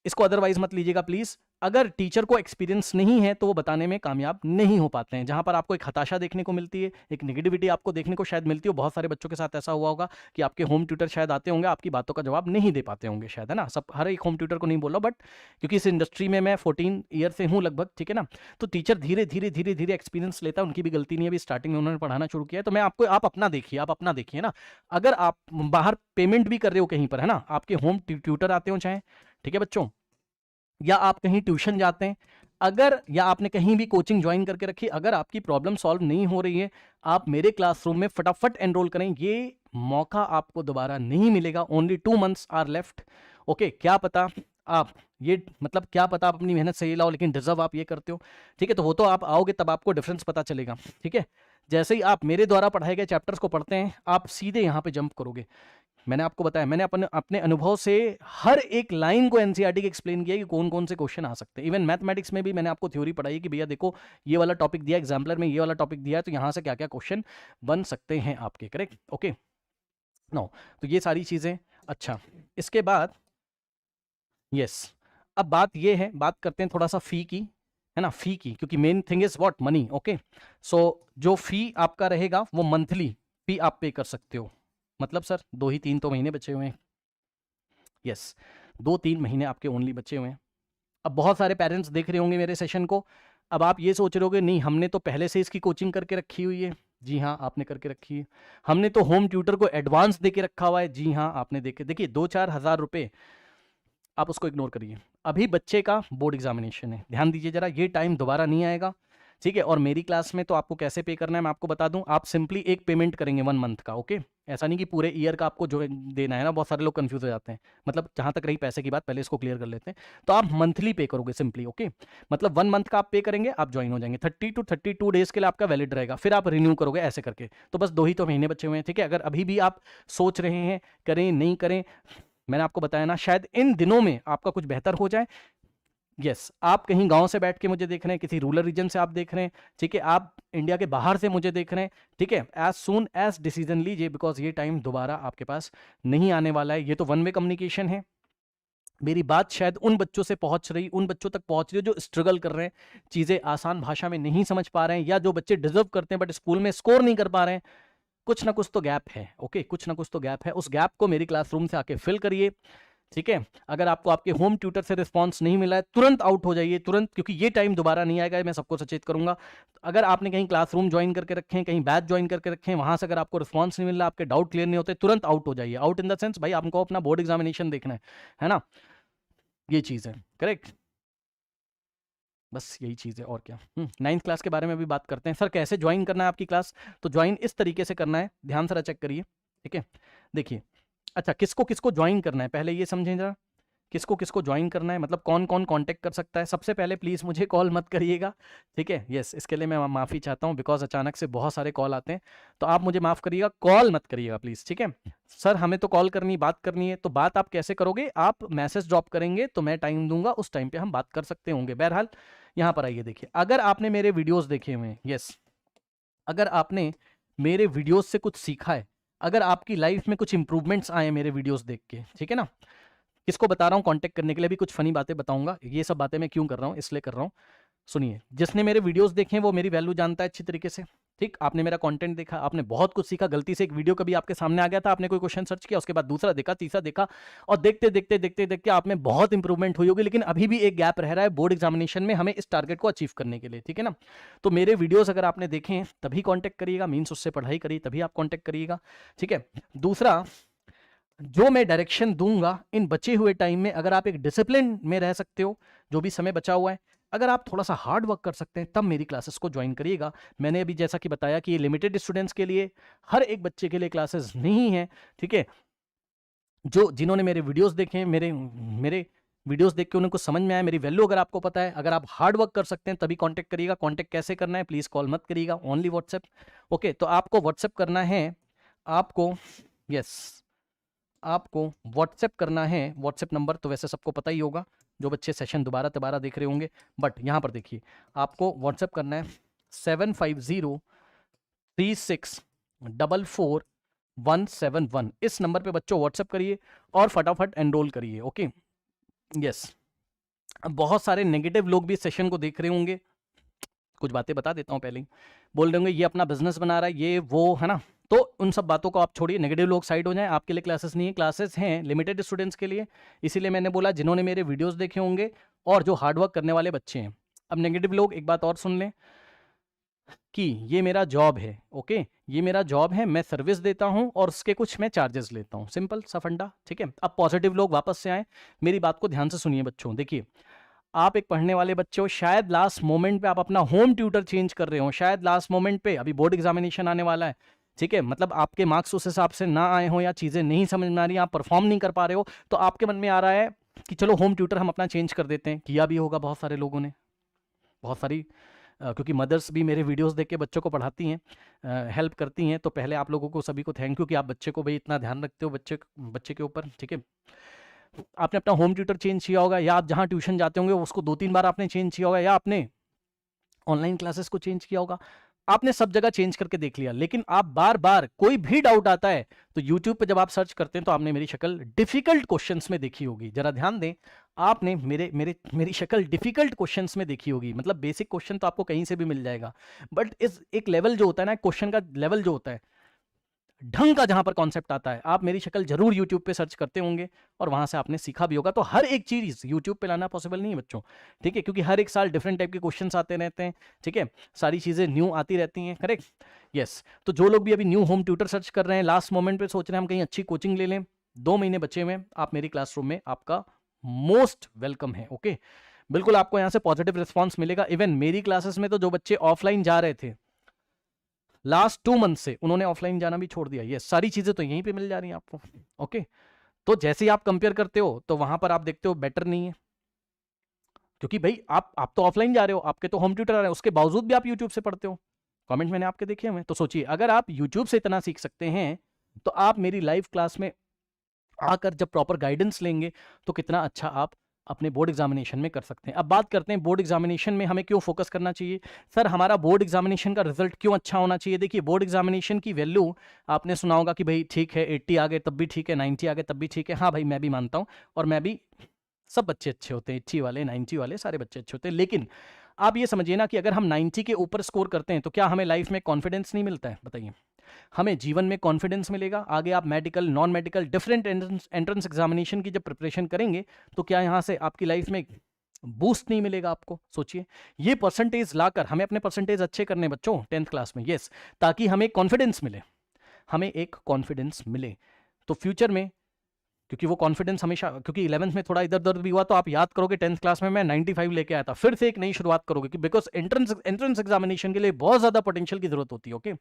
इसको अदरवाइज मत लीजिएगा प्लीज। अगर टीचर को एक्सपीरियंस नहीं है तो वो बताने में कामयाब नहीं हो पाते हैं। जहां पर आपको एक हताशा देखने को मिलती है, एक नेगेटिविटी आपको देखने को शायद मिलती हो, बहुत सारे बच्चों के साथ ऐसा हुआ होगा कि आपके होम ट्यूटर शायद आते होंगे, आपकी बातों का जवाब नहीं दे पाते होंगे शायद, है ना। सब हर एक होम ट्यूटर को नहीं बोल रहा, बट क्योंकि इस इंडस्ट्री में मैं 14 ईयर से हूँ लगभग, ठीक है ना, तो टीचर धीरे धीरे धीरे धीरे एक्सपीरियंस लेता है, उनकी भी गलती नहीं है, अभी स्टार्टिंग में उन्होंने पढ़ाना शुरू किया है। तो मैं आपको, आप अपना देखिए ना। अगर आप बाहर पेमेंट भी कर रहे हो कहीं पर, है ना, आपके होम ट्यूटर आते हो चाहे, ठीक है बच्चों, या आप कहीं ट्यूशन जाते हैं, अगर या आपने कहीं भी कोचिंग ज्वाइन करके रखी, अगर आपकी प्रॉब्लम सॉल्व नहीं हो रही है, आप मेरे क्लासरूम में फटाफट एनरोल करें। ये मौका आपको दोबारा नहीं मिलेगा। Only 2 months are left. Okay, क्या पता आप ये, मतलब क्या पता आप अपनी मेहनत सही लाओ, लेकिन डिजर्व आप ये करते हो, ठीक है। तो वो तो आप आओगे तब आपको डिफरेंस पता चलेगा, ठीक है। जैसे ही आप मेरे द्वारा पढ़ाए गए चैप्टर्स को पढ़ते हैं, आप सीधे यहाँ पे जंप करोगे। मैंने आपको बताया, मैंने अपने अनुभव से हर एक लाइन को एनसीईआरटी के एक्सप्लेन किया कि कौन कौन से क्वेश्चन आ सकते हैं। इवन मैथमेटिक्स में भी मैंने आपको थ्योरी पढ़ाई कि भैया देखो ये वाला टॉपिक दिया, एग्जाम्पलर में ये वाला टॉपिक दिया है, तो यहाँ से क्या क्या क्वेश्चन बन सकते हैं आपके, करेक्ट, ओके नो। तो ये सारी चीजें। अच्छा, इसके बाद यस, अब बात ये है, बात करते हैं थोड़ा सा फी की, है ना, फी की, क्योंकि main thing is what, money. Okay, so जो फी आपका रहेगा वो मंथली फी आप पे कर सकते हो। मतलब सर 2 ही 3 तो महीने बचे हुए हैं। यस, 2-3 महीने आपके ओनली बचे हुए हैं। अब बहुत सारे पेरेंट्स देख रहे होंगे मेरे सेशन को। अब आप ये सोच रहे होगे, नहीं हमने तो पहले से इसकी कोचिंग करके रखी हुई है। जी हाँ, आपने करके रखी है। हमने तो होम ट्यूटर को एडवांस दे के रखा हुआ है। जी हाँ, आपने देखे। देखिए 2-4 हज़ार रुपए आप उसको इग्नोर करिए। अभी बच्चे का बोर्ड एग्जामिनेशन है, ध्यान दीजिए जरा, ये टाइम दोबारा नहीं आएगा, ठीक है। और मेरी क्लास में तो आपको कैसे पे करना है मैं आपको बता दूं। आप सिंपली एक पेमेंट करेंगे 1 मंथ का, ओके। ऐसा नहीं कि पूरे ईयर का आपको जो देना है ना, बहुत सारे लोग कंफ्यूज हो जाते हैं। मतलब जहां तक रही पैसे की बात, पहले इसको क्लियर कर लेते हैं। तो आप मंथली पे करोगे सिंपली, ओके। मतलब 1 मंथ का आप पे करेंगे, आप ज्वाइन हो जाएंगे। 30 to 32 डेज के लिए आपका वैलिड रहेगा, फिर आप रिन्यू करोगे ऐसे करके। तो बस 2 ही तो महीने बचे हुए हैं, ठीक है। अगर अभी भी आप सोच रहे हैं करें नहीं करें, मैंने आपको बताया ना, शायद इन दिनों में आपका कुछ बेहतर हो जाए। यस, आप कहीं गांव से बैठ के मुझे देख रहे हैं, किसी रूरल रीजन से आप देख रहे हैं, ठीक है, आप इंडिया के बाहर से मुझे देख रहे हैं, ठीक है, एज सून एज डिसीजन लीजिए, बिकॉज ये टाइम दोबारा आपके पास नहीं आने वाला है। ये तो 1 वे कम्युनिकेशन है। मेरी बात शायद उन बच्चों से पहुंच रही, उन बच्चों तक पहुंच रही है जो स्ट्रगल कर रहे हैं, चीजें आसान भाषा में नहीं समझ पा रहे हैं, या जो बच्चे डिजर्व करते हैं बट स्कूल में स्कोर नहीं कर पा रहे हैं। कुछ ना कुछ तो गैप है, ओके, कुछ ना कुछ तो गैप है। उस गैप को मेरी क्लासरूम से आके फिल करिए, ठीक है। अगर आपको आपके होम ट्यूटर से रिस्पांस नहीं मिला है, तुरंत आउट हो जाइए, तुरंत, क्योंकि ये टाइम दोबारा नहीं आएगा, मैं सबको सचेत करूंगा। अगर आपने कहीं क्लासरूम ज्वाइन करके रखे हैं, कहीं बैच ज्वाइन करके रखे हैं, वहां से अगर आपको रिस्पांस नहीं मिल रहा, आपके डाउट क्लियर नहीं होते, तुरंत आउट हो जाइए। आउट इन द सेंस, भाई आपको अपना बोर्ड एग्जामिनेशन देखना है ना, ये चीज है, करेक्ट। बस यही चीज़ है, और क्या। 9th क्लास के बारे में भी बात करते हैं। सर कैसे ज्वाइन करना है आपकी क्लास? तो ज्वाइन इस तरीके से करना है, ध्यान से चेक करिए, ठीक है। देखिए, अच्छा, किसको किसको ज्वाइन करना है पहले ये समझें जरा। किसको किसको ज्वाइन करना है, मतलब कौन कौन कांटेक्ट कर सकता है। सबसे पहले प्लीज़ मुझे कॉल मत करिएगा, ठीक है। यस, इसके लिए मैं माफ़ी चाहता हूँ, बिकॉज अचानक से बहुत सारे कॉल आते हैं, तो आप मुझे माफ़ करिएगा, कॉल मत करिएगा प्लीज़, ठीक है। सर हमें तो कॉल करनी, बात करनी है, तो बात आप कैसे करोगे, आप मैसेज ड्रॉप करेंगे तो मैं टाइम दूंगा, उस टाइम पे हम बात कर सकते होंगे। बहरहाल यहाँ पर आइए, देखिए, अगर आपने मेरे वीडियोज़ देखे हुए हैं, यस, अगर आपने मेरे वीडियोज़ से कुछ सीखा है, अगर आपकी लाइफ में कुछ इंप्रूवमेंट्स आए मेरे वीडियोज़ देख के, ठीक है ना। किसको बता रहा हूँ कांटेक्ट करने के लिए, भी कुछ फनी बातें बताऊंगा। ये सब बातें मैं क्यों कर रहा हूँ, इसलिए कर रहा हूँ, सुनिए। जिसने मेरे वीडियोस देखे हैं वो मेरी वैल्यू जानता है अच्छी तरीके से, ठीक। आपने मेरा कंटेंट देखा, आपने बहुत कुछ सीखा। गलती से एक वीडियो कभी आपके सामने आ गया था, आपने कोई क्वेश्चन सर्च किया, उसके बाद दूसरा देखा, तीसरा देखा, और देखते देखते देखते देखते आप में बहुत इंप्रूवमेंट हुई होगी। लेकिन अभी भी एक गैप रह रहा है बोर्ड एग्जामिनेशन में हमें इस टारगेट को अचीव करने के लिए, ठीक है ना। तो मेरे वीडियोस अगर आपने देखे हैं तभी कॉन्टेक्ट करिएगा, मीन्स उससे पढ़ाई करिए तभी आप कॉन्टेक्ट करिएगा, ठीक है। दूसरा, जो मैं डायरेक्शन दूंगा इन बचे हुए टाइम में, अगर आप एक डिसिप्लिन में रह सकते हो, जो भी समय बचा हुआ है, अगर आप थोड़ा सा हार्ड वर्क कर सकते हैं, तब मेरी क्लासेस को ज्वाइन करिएगा। मैंने अभी जैसा कि बताया कि ये लिमिटेड स्टूडेंट्स के लिए, हर एक बच्चे के लिए क्लासेस नहीं है, ठीक है। जो जिन्होंने मेरे वीडियोस देखे हैं, मेरे वीडियोस देख के उन्हें कुछ समझ में आया, मेरी वैल्यू अगर आपको पता है, अगर आप हार्ड वर्क कर सकते हैं तभी कांटेक्ट करिएगा। कांटेक्ट कैसे करना है, प्लीज कॉल मत करिएगा, ओनली व्हाट्सएप, ओके। तो आपको व्हाट्सएप करना है, आपको, यस, आपको व्हाट्सएप करना है। व्हाट्सएप नंबर तो वैसे सबको पता ही होगा, जो बच्चे सेशन दोबारा दोबारा देख रहे होंगे, बट यहाँ पर देखिए, आपको व्हाट्सएप करना है 7503644171। इस नंबर पे बच्चों व्हाट्सएप करिए और फटाफट एनरोल करिए, ओके। यस, अब बहुत सारे नेगेटिव लोग भी सेशन को देख रहे होंगे, कुछ बातें बता देता हूँ पहले ही। बोल रहे होंगे ये अपना बिजनेस बना रहा है, ये वो, है ना। तो उन सब बातों को आप छोड़िए, नेगेटिव लोग साइड हो जाएं, आपके लिए क्लासेस नहीं है, क्लासेस हैं लिमिटेड स्टूडेंट्स के लिए। इसीलिए मैंने बोला जिन्होंने मेरे वीडियोस देखे होंगे और जो हार्डवर्क करने वाले बच्चे हैं। अब नेगेटिव लोग एक बात और सुन लें कि ये मेरा जॉब है, ओके, ये मेरा जॉब है, मैं सर्विस देता हूं और उसके कुछ मैं चार्जेस लेता हूं, सिंपल सा फंडा, ठीक है। अब पॉजिटिव लोग वापस से आए, मेरी बात को ध्यान से सुनिए बच्चों। देखिए, आप एक पढ़ने वाले बच्चे हो, शायद लास्ट मोमेंट पे आप अपना होम ट्यूटर चेंज कर रहे हो, शायद लास्ट मोमेंट पे, अभी बोर्ड एग्जामिनेशन आने वाला है, ठीक है, मतलब आपके मार्क्स उस हिसाब से ना आए हो या चीज़ें नहीं समझ में आ रही, आप परफॉर्म नहीं कर पा रहे हो, तो आपके मन में आ रहा है कि चलो होम ट्यूटर हम अपना चेंज कर देते हैं। किया भी होगा बहुत सारे लोगों ने, बहुत सारी क्योंकि मदर्स भी मेरे वीडियोस देख के बच्चों को पढ़ाती हैं, हेल्प करती हैं, तो पहले आप लोगों को सभी को थैंक यू कि आप बच्चे को भाई इतना ध्यान रखते हो बच्चे के ऊपर, ठीक है। आपने अपना होम ट्यूटर चेंज किया होगा, या आप जहाँ ट्यूशन जाते होंगे उसको 2-3 बार आपने चेंज किया होगा, या आपने ऑनलाइन क्लासेस को चेंज किया होगा, आपने सब जगह चेंज करके देख लिया, लेकिन आप बार बार कोई भी डाउट आता है तो यूट्यूब पे जब आप सर्च करते हैं तो आपने मेरी शक्ल डिफिकल्ट क्वेश्चंस में देखी होगी। जरा ध्यान दें, आपने मेरी शक्ल डिफिकल्ट क्वेश्चंस में देखी होगी। मतलब बेसिक क्वेश्चन तो आपको कहीं से भी मिल जाएगा, बट इस एक लेवल जो होता है ना, क्वेश्चन का लेवल जो होता है, ढंग का जहां पर कॉन्सेप्ट आता है, आप मेरी शक्ल जरूर यूट्यूब पे सर्च करते होंगे और वहां से आपने सीखा भी होगा। तो हर एक चीज यूट्यूब पे लाना पॉसिबल नहीं है बच्चों, ठीक है, क्योंकि हर एक साल डिफरेंट टाइप के क्वेश्चंस आते रहते हैं, ठीक है, सारी चीजें न्यू आती रहती हैं, करेक्ट, यस। तो जो लोग भी अभी न्यू होम ट्यूटर सर्च कर रहे हैं, लास्ट मोमेंट पे सोच रहे हैं हम कहीं अच्छी कोचिंग ले लें, 2 महीने बचे हुए हैं, आप मेरी क्लासरूम में आपका मोस्ट वेलकम है, ओके। बिल्कुल आपको यहाँ से पॉजिटिव रिस्पॉन्स मिलेगा। इवन मेरी क्लासेस में तो जो बच्चे ऑफलाइन जा रहे थे लास्ट 2 मंथ से, उन्होंने ऑफलाइन जाना भी छोड़ दिया। ये सारी चीजें तो यहीं पे मिल जा रही हैं आपको, ओके। तो जैसे ही आप कंपेयर करते हो तो वहां पर आप देखते हो बेटर नहीं है, क्योंकि भाई आप तो ऑफलाइन जा रहे हो, आपके तो होम ट्यूटर आ रहे हैं, उसके बावजूद भी आप यूट्यूब से पढ़ते हो। कमेंट मैंने आपके देखे हुए। तो सोचिए, अगर आप यूट्यूब से इतना सीख सकते हैं तो आप मेरी लाइव क्लास में आकर जब प्रॉपर गाइडेंस लेंगे तो कितना अच्छा आप अपने बोर्ड एग्जामिनेशन में कर सकते हैं। अब बात करते हैं बोर्ड एग्जामिनेशन में हमें क्यों फोकस करना चाहिए। सर हमारा बोर्ड एग्जामिनेशन का रिजल्ट क्यों अच्छा होना चाहिए। देखिए, बोर्ड एग्जामिनेशन की वैल्यू आपने सुना होगा कि भाई ठीक है 80 आ गए तब भी ठीक है, 90 आ गए तब भी ठीक है। हाँ भाई, मैं भी मानता हूँ, और मैं भी, सब बच्चे अच्छे होते हैं, 80 वाले 90 वाले सारे बच्चे अच्छे होते हैं, लेकिन आप ये समझिए ना कि अगर हम 90 के ऊपर स्कोर करते हैं तो क्या हमें लाइफ में कॉन्फिडेंस नहीं मिलता है। बताइए, हमें जीवन में कॉन्फिडेंस मिलेगा। आगे आप medical, non medical, different entrance examination की जब प्रिपरेशन करेंगे तो क्या यहाँ से आपकी लाइफ में बूस्ट नहीं मिलेगा आपको। सोचिए, ये परसेंटेज लाकर हमें अपने परसेंटेज अच्छे करने बच्चों 10th क्लास में, यस, ताकि हमें कॉन्फिडेंस मिले, हमें एक कॉन्फिडेंस मिले। तो फ्यूचर में, क्योंकि वो कॉन्फिडेंस हमेशा, क्योंकि 11th में थोड़ा इधर उधर भी हुआ तो आप याद करोगे 10th क्लास में मैं 95 लेके आया था, फिर से एक नई शुरुआत करोगे, कि बिकॉज एंट्रेंस एग्जामिनेशन के लिए बहुत ज्यादा पोटेंशियल की जरूरत होती है, ओके।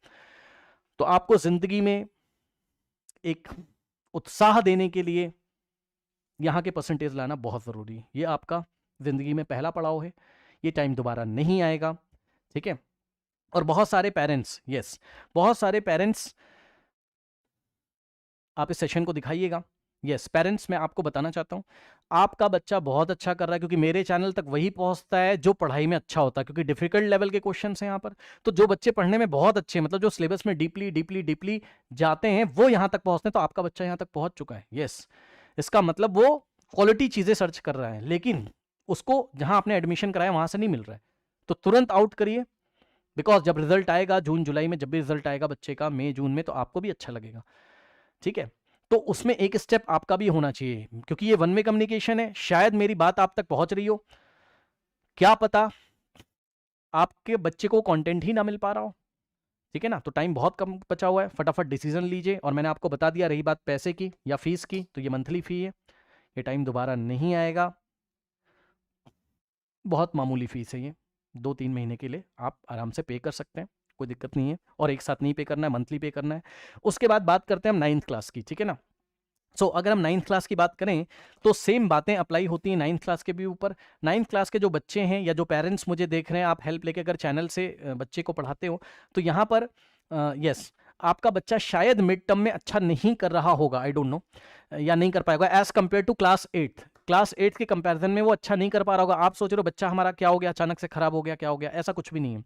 तो आपको जिंदगी में एक उत्साह देने के लिए यहाँ के परसेंटेज लाना बहुत ज़रूरी है। ये आपका ज़िंदगी में पहला पड़ाव है, ये टाइम दोबारा नहीं आएगा, ठीक है। और बहुत सारे पेरेंट्स, यस, बहुत सारे पेरेंट्स, आप इस सेशन को दिखाइएगा। यस पेरेंट्स, मैं आपको बताना चाहता हूँ आपका बच्चा बहुत अच्छा कर रहा है, क्योंकि मेरे चैनल तक वही पहुंचता है जो पढ़ाई में अच्छा होता है, क्योंकि डिफिकल्ट लेवल के क्वेश्चन हैं यहाँ पर। तो जो बच्चे पढ़ने में बहुत अच्छे, मतलब जो सिलेबस में डीपली डीपली डीपली जाते हैं, वो यहाँ तक पहुंचते हैं। तो आपका बच्चा यहाँ तक पहुंच चुका है, यस। इसका मतलब वो क्वालिटी चीजें सर्च कर रहा है, लेकिन उसको जहां आपने एडमिशन कराया वहां से नहीं मिल रहा है। तो तुरंत आउट करिए, बिकॉज जब रिजल्ट आएगा जून जुलाई में, जब भी रिजल्ट आएगा बच्चे का मई जून में, तो आपको भी अच्छा लगेगा, ठीक है। तो उसमें एक स्टेप आपका भी होना चाहिए, क्योंकि ये वन वे कम्युनिकेशन है। शायद मेरी बात आप तक पहुंच रही हो, क्या पता आपके बच्चे को कंटेंट ही ना मिल पा रहा हो, ठीक है ना। तो टाइम बहुत कम बचा हुआ है, फटाफट डिसीजन लीजिए। और मैंने आपको बता दिया, रही बात पैसे की या फीस की, तो ये मंथली फी है, ये टाइम दोबारा नहीं आएगा, बहुत मामूली फीस है ये, 2-3 महीने के लिए आप आराम से पे कर सकते हैं, कोई दिक्कत नहीं है। और एक साथ नहीं पे करना है, मंथली पे करना है। उसके बाद बात करते हैं हम 9th क्लास की, ठीक है ना। सो अगर हम 9th क्लास की बात करें तो सेम बातें अप्लाई होती हैं 9th क्लास के भी ऊपर। 9th क्लास के जो बच्चे हैं या जो पेरेंट्स मुझे देख रहे हैं, आप हेल्प लेके अगर चैनल से बच्चे को पढ़ाते हो, तो यहाँ पर यस, आपका बच्चा शायद मिड टर्म में अच्छा नहीं कर रहा होगा, आई डोंट नो, या नहीं कर पाएगा एज कंपेयर टू क्लास 8 के कंपैरिजन में वो अच्छा नहीं कर पा रहा होगा। आप सोच रहे हो बच्चा हमारा क्या हो गया, अचानक से खराब हो गया, क्या हो गया, ऐसा कुछ भी नहीं है।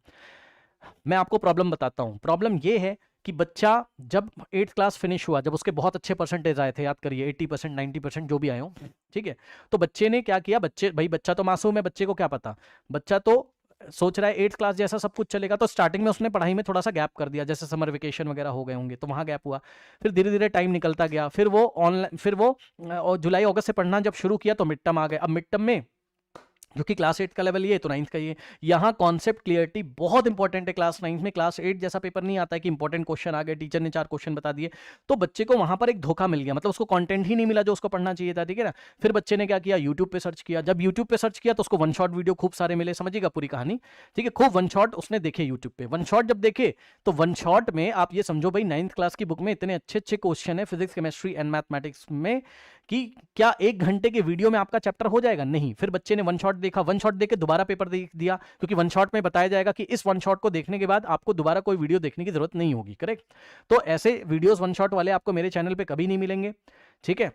मैं आपको प्रॉब्लम बताता हूँ। प्रॉब्लम ये है कि बच्चा जब 8th क्लास फिनिश हुआ, जब उसके बहुत अच्छे परसेंटेज आए थे, याद करिए 80% 90% जो भी आए हो, ठीक है, तो बच्चे ने क्या किया, बच्चा तो मासूम है, बच्चे को क्या पता, बच्चा तो सोच रहा है 8th क्लास जैसा सब कुछ चलेगा, तो स्टार्टिंग में उसने पढ़ाई में थोड़ा सा गैप कर दिया, जैसे समर वेकेशन वगैरह हो गए होंगे तो वहां गैप हुआ, फिर धीरे धीरे टाइम निकलता गया, फिर वो ऑनलाइन, फिर वो जुलाई अगस्त से पढ़ना जब शुरू किया तो मिड टर्म आ गए। अब मिड टर्म में जो कि क्लास 8 का लेवल ये तो 9th का ये, यहाँ कॉन्सेप्ट क्लियरिटी बहुत इंपॉर्टेंट है। क्लास 9 में क्लास 8 जैसा पेपर नहीं आता है कि इंपॉर्टेंट क्वेश्चन आ गए, टीचर ने 4 क्वेश्चन बता दिए, तो बच्चे को वहां पर एक धोखा मिल गया, मतलब उसको कंटेंट ही नहीं मिला जो उसको पढ़ना चाहिए था, ठीक है ना। फिर बच्चे ने क्या किया, यूट्यूब पे सर्च किया, जब यूट्यूब पे सर्च किया तो उसको वन शॉट वीडियो खूब सारे मिले, समझिएगा पूरी कहानी, ठीक है, खूब वन शॉट उसने देखे यूट्यूब पे। वन शॉट जब देखे तो वन शॉट में आप ये समझो भाई 9th क्लास की बुक में इतने अच्छे अच्छे क्वेश्चन है फिजिक्स, केमिस्ट्री एंड मैथमेटिक्स में कि क्या 1 घंटे के वीडियो में आपका चैप्टर हो जाएगा, नहीं। फिर बच्चे ने वन शॉट देखा, वन शॉट देख के दोबारा पेपर देख दिया, क्योंकि वन शॉट में बताया जाएगा कि इस वन शॉट को देखने के बाद आपको दोबारा कोई वीडियो देखने की जरूरत नहीं होगी, करेक्ट। तो ऐसे वीडियोस वन शॉट वाले आपको मेरे चैनल पे कभी नहीं मिलेंगे, ठीक है।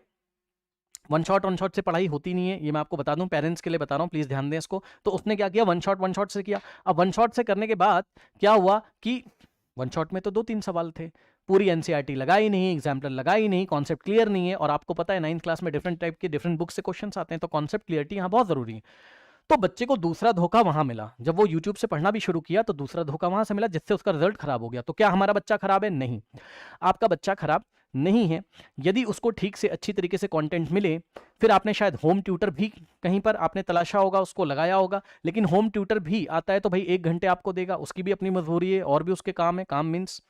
वन शॉट से पढ़ाई होती नहीं है, ये मैं आपको बता दूं, पेरेंट्स के लिए बता रहा हूं, प्लीज ध्यान दें इसको। तो उसने क्या किया, वन शॉट से किया। अब वन शॉट से करने के बाद क्या हुआ कि वन शॉट में तो 2-3 सवाल थे, पूरी एनसीईआरटी लगाई नहीं, एग्जाम्पलर लगाई नहीं, कॉन्सेप्ट क्लियर नहीं है, और आपको पता है 9th क्लास में डिफरेंट टाइप के डिफरेंट बुक से क्वेश्चंस आते हैं, तो कॉन्सेप्ट क्लियरिटी यहाँ बहुत जरूरी है। तो बच्चे को दूसरा धोखा वहां मिला, जब वो यूट्यूब से पढ़ना भी शुरू किया तो दूसरा धोखा वहां से मिला, जिससे उसका रिजल्ट खराब हो गया। तो क्या हमारा बच्चा खराब है? नहीं, आपका बच्चा खराब नहीं है। यदि उसको ठीक से अच्छी तरीके से कंटेंट मिले, फिर आपने शायद होम ट्यूटर भी कहीं पर आपने तलाशा होगा, उसको लगाया होगा, लेकिन होम ट्यूटर भी आता है तो भाई 1 घंटे आपको देगा, उसकी भी अपनी मजबूरी है और भी उसके काम है, काम मीन्स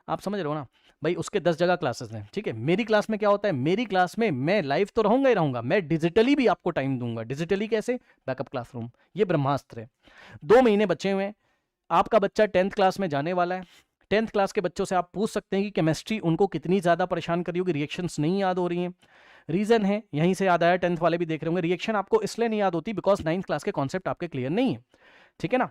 आप समझ रहे हो ना भाई, उसके 10 जगह क्लासेस हैं, ठीक है। मेरी क्लास में क्या होता है, मेरी क्लास में मैं लाइव तो रहूंगा ही रहूंगा, मैं डिजिटली भी आपको टाइम दूंगा। डिजिटली कैसे? बैकअप क्लासरूम, ये ब्रह्मास्त्र है। 2 महीने बचे हुए हैं, आपका बच्चा 10th क्लास में जाने वाला है। 10th क्लास के बच्चों से आप पूछ सकते हैं कि केमिस्ट्री उनको कितनी ज्यादा परेशान करी होगी, रिएक्शंस नहीं याद हो रही हैं। रीजन है, यहीं से याद आया, 10th वाले भी देख रहे होंगे, रिएक्शन आपको इसलिए नहीं याद होती बिकॉज 9th क्लास के कॉन्सेप्ट आपके क्लियर नहीं है, ठीक है ना।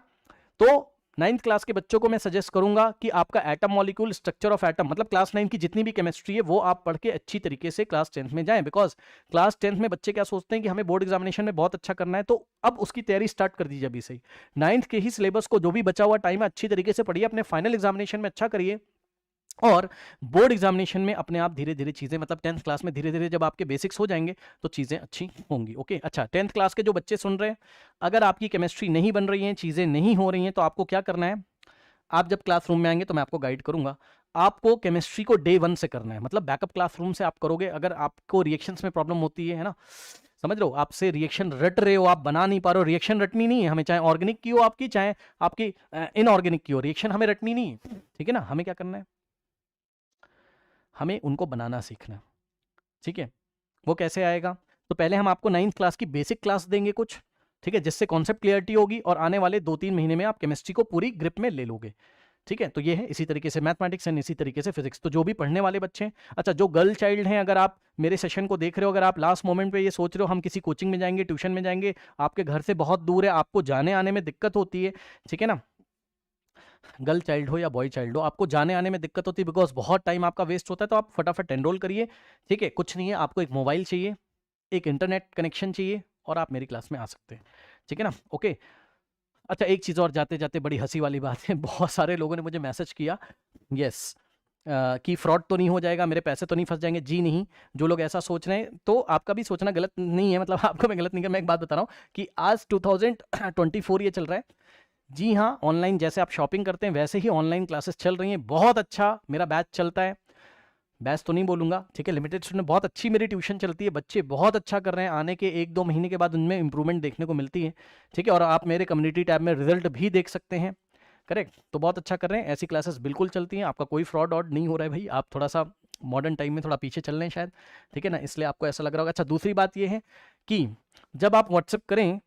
तो 9th क्लास के बच्चों को मैं सजेस्ट करूंगा कि आपका atom molecule, structure of atom, मतलब क्लास 9 की जितनी भी केमिस्ट्री है वो आप पढ़ के अच्छी तरीके से क्लास 10th में जाएं, बिकॉज क्लास 10th में बच्चे क्या सोचते हैं कि हमें बोर्ड एग्जामिनेशन में बहुत अच्छा करना है, तो अब उसकी तैयारी स्टार्ट कर दीजिए अभी से ही। 9th के ही सिलेबस को, जो भी बचा हुआ टाइम है, अच्छी तरीके से पढ़िए, अपने फाइनल एग्जामिनेशन में अच्छा करिए, और बोर्ड एग्जामिनेशन में अपने आप धीरे धीरे चीजें, मतलब 10th क्लास में धीरे धीरे जब आपके बेसिक्स हो जाएंगे तो चीजें अच्छी होंगी। ओके, अच्छा, 10th क्लास के जो बच्चे सुन रहे हैं, अगर आपकी केमिस्ट्री नहीं बन रही है, चीजें नहीं हो रही हैं, तो आपको क्या करना है, आप जब क्लासरूम में आएंगे तो मैं आपको गाइड करूंगा। आपको केमिस्ट्री को डे 1 से करना है, मतलब बैकअप क्लासरूम से आप करोगे। अगर आपको रिएक्शंस में प्रॉब्लम होती है ना, समझ लो आपसे रिएक्शन रट रहे हो, आप बना नहीं पा रहे हो, रिएक्शन रटनी नहीं है हमें, चाहे ऑर्गेनिक की हो आपकी, चाहे आपकी इनऑर्गेनिक की हो, रिएक्शन हमें रटनी नहीं है, ठीक है ना। हमें क्या करना है, हमें उनको बनाना सीखना है, ठीक है। वो कैसे आएगा, तो पहले हम आपको 9th क्लास की बेसिक क्लास देंगे कुछ, ठीक है, जिससे कॉन्सेप्ट क्लियरिटी होगी, और आने वाले 2-3 महीने में आप केमिस्ट्री को पूरी ग्रिप में ले लोगे, ठीक है। तो ये है, इसी तरीके से मैथमेटिक्स एंड इसी तरीके से फिजिक्स। तो जो भी पढ़ने वाले बच्चे हैं, अच्छा, जो गर्ल चाइल्ड हैं, अगर आप मेरे सेशन को देख रहे हो, अगर आप लास्ट मोमेंट पे ये सोच रहे हो हम किसी कोचिंग में जाएंगे, ट्यूशन में जाएंगे, आपके घर से बहुत दूर है, आपको जाने आने में दिक्कत होती है, ठीक है ना, गर्ल चाइल्ड हो या बॉय चाइल्ड हो, आपको जाने आने में दिक्कत होती है बिकॉज बहुत टाइम आपका वेस्ट होता है, तो आप फटाफट एनरोल करिए, ठीक है। कुछ नहीं है, आपको एक मोबाइल चाहिए, एक इंटरनेट कनेक्शन चाहिए, और आप मेरी क्लास में आ सकते हैं, ठीक है ना। ओके, अच्छा, एक चीज़ और जाते जाते, बड़ी हंसी वाली बात है, बहुत सारे लोगों ने मुझे मैसेज किया, यस, कि फ्रॉड तो नहीं हो जाएगा, मेरे पैसे तो नहीं फंस जाएंगे। जी नहीं, जो लोग ऐसा सोच रहे हैं, तो आपका भी सोचना गलत नहीं है, मतलब आपको मैं गलत नहीं कर, मैं एक बात बता रहा हूँ कि आज 2024 ये चल रहा है, जी हाँ, ऑनलाइन जैसे आप शॉपिंग करते हैं वैसे ही ऑनलाइन क्लासेस चल रही हैं, बहुत अच्छा मेरा बैच चलता है, बैच तो नहीं बोलूंगा, ठीक है, लिमिटेड स्टूडेंट, बहुत अच्छी मेरी ट्यूशन चलती है, बच्चे बहुत अच्छा कर रहे हैं, आने के 1-2 महीने के बाद उनमें इंप्रूवमेंट देखने को मिलती है, ठीक है। और आप मेरे कम्युनिटी टैब में रिजल्ट भी देख सकते हैं, करेक्ट, तो बहुत अच्छा कर रहे हैं, ऐसी क्लासेस बिल्कुल चलती हैं, आपका कोई फ्रॉड ऑड नहीं हो रहा है भाई, आप थोड़ा सा मॉडर्न टाइम में थोड़ा पीछे चल रहे हैं शायद, ठीक है ना, इसलिए आपको ऐसा लग रहा होगा। अच्छा, दूसरी बात यह है कि जब आप व्हाट्सएप करें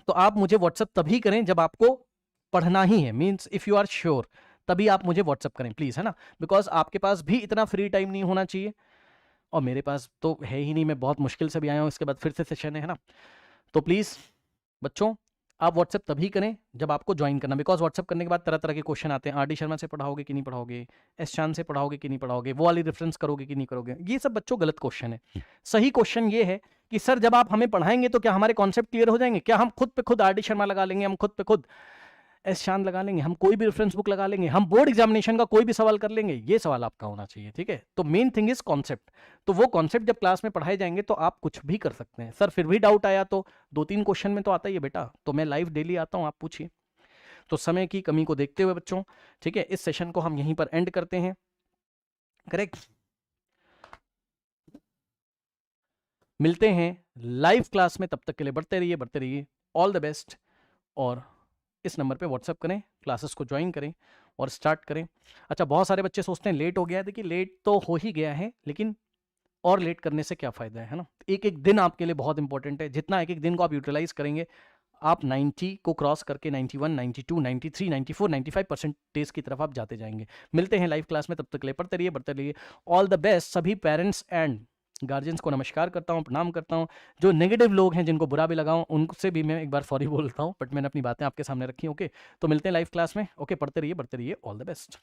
तो आप मुझे व्हाट्सएप तभी करें जब आपको पढ़ना ही है, means if you are sure, तभी आप मुझे व्हाट्सएप करें प्लीज, है ना, बिकॉज आपके पास भी इतना फ्री टाइम नहीं होना चाहिए, और मेरे पास तो है ही नहीं, मैं बहुत मुश्किल से भी आया हूँ, इसके बाद फिर से सेशन है ना। तो प्लीज बच्चों, आप व्हाट्सएप तभी करें जब आपको ज्वाइन करना, बिकॉज व्हाट्सएप करने के बाद तरह तरह के क्वेश्चन आते हैं, आर.डी. शर्मा से पढ़ाओगे कि नहीं पढ़ाओगे, एस चांद से पढ़ाओगे कि नहीं पढ़ाओगे, वो वाली रेफरेंस करोगे कि नहीं करोगे, ये सब बच्चों गलत क्वेश्चन है। सही क्वेश्चन ये है कि सर जब आप हमें पढ़ाएंगे तो क्या हमारे कॉन्सेप्ट क्लियर हो जाएंगे, क्या हम खुद पे खुद आर.डी. शर्मा लगा लेंगे, हम खुद पे खुद एस चांद लगा लेंगे, हम कोई भी रेफरेंस बुक लगा लेंगे, हम बोर्ड एग्जामिनेशन का कोई भी सवाल कर लेंगे, ये सवाल आपका होना चाहिए, ठीक है। तो मेन थिंग इज कॉन्सेप्ट। तो वो कॉन्सेप्ट जब क्लास में पढ़ाए जाएंगे तो आप कुछ भी कर सकते हैं। सर फिर भी डाउट आया तो 2-3 क्वेश्चन में तो आता ही है बेटा, तो मैं लाइव डेली आता हूं, आप पूछिए। तो समय की कमी को देखते हुए बच्चों, ठीक है, इस सेशन को हम यहीं पर एंड करते हैं, करेक्ट। मिलते हैं लाइव क्लास में, तब तक के लिए बढ़ते रहिए, ऑल द बेस्ट। और इस नंबर पे व्हाट्सएप करें, क्लासेस को ज्वाइन करें और स्टार्ट करें। अच्छा, बहुत सारे बच्चे सोचते हैं लेट हो गया है। देखिए लेट तो हो ही गया है, लेकिन और लेट करने से क्या फ़ायदा है ना। एक एक दिन आपके लिए बहुत इंपॉर्टेंट है, जितना एक एक दिन को आप यूटिलाइज करेंगे, आप 90 को क्रॉस करके 91, 92, 93, 94, 95% की तरफ आप जाते जाएंगे। मिलते हैं लाइव क्लास में, तब तक के लिए पढ़ते रहिए, बढ़ते रहिए, ऑल द बेस्ट। सभी पेरेंट्स एंड गार्जियंस को नमस्कार करता हूं, प्रणाम करता हूं। जो नेगेटिव लोग हैं, जिनको बुरा भी लगाऊं, उनसे भी मैं एक बार सॉरी बोलता हूं, बट मैंने अपनी बातें आपके सामने रखी, ओके। तो मिलते हैं लाइव क्लास में, ओके। पढ़ते रहिए, बढ़ते रहिए, ऑल द बेस्ट।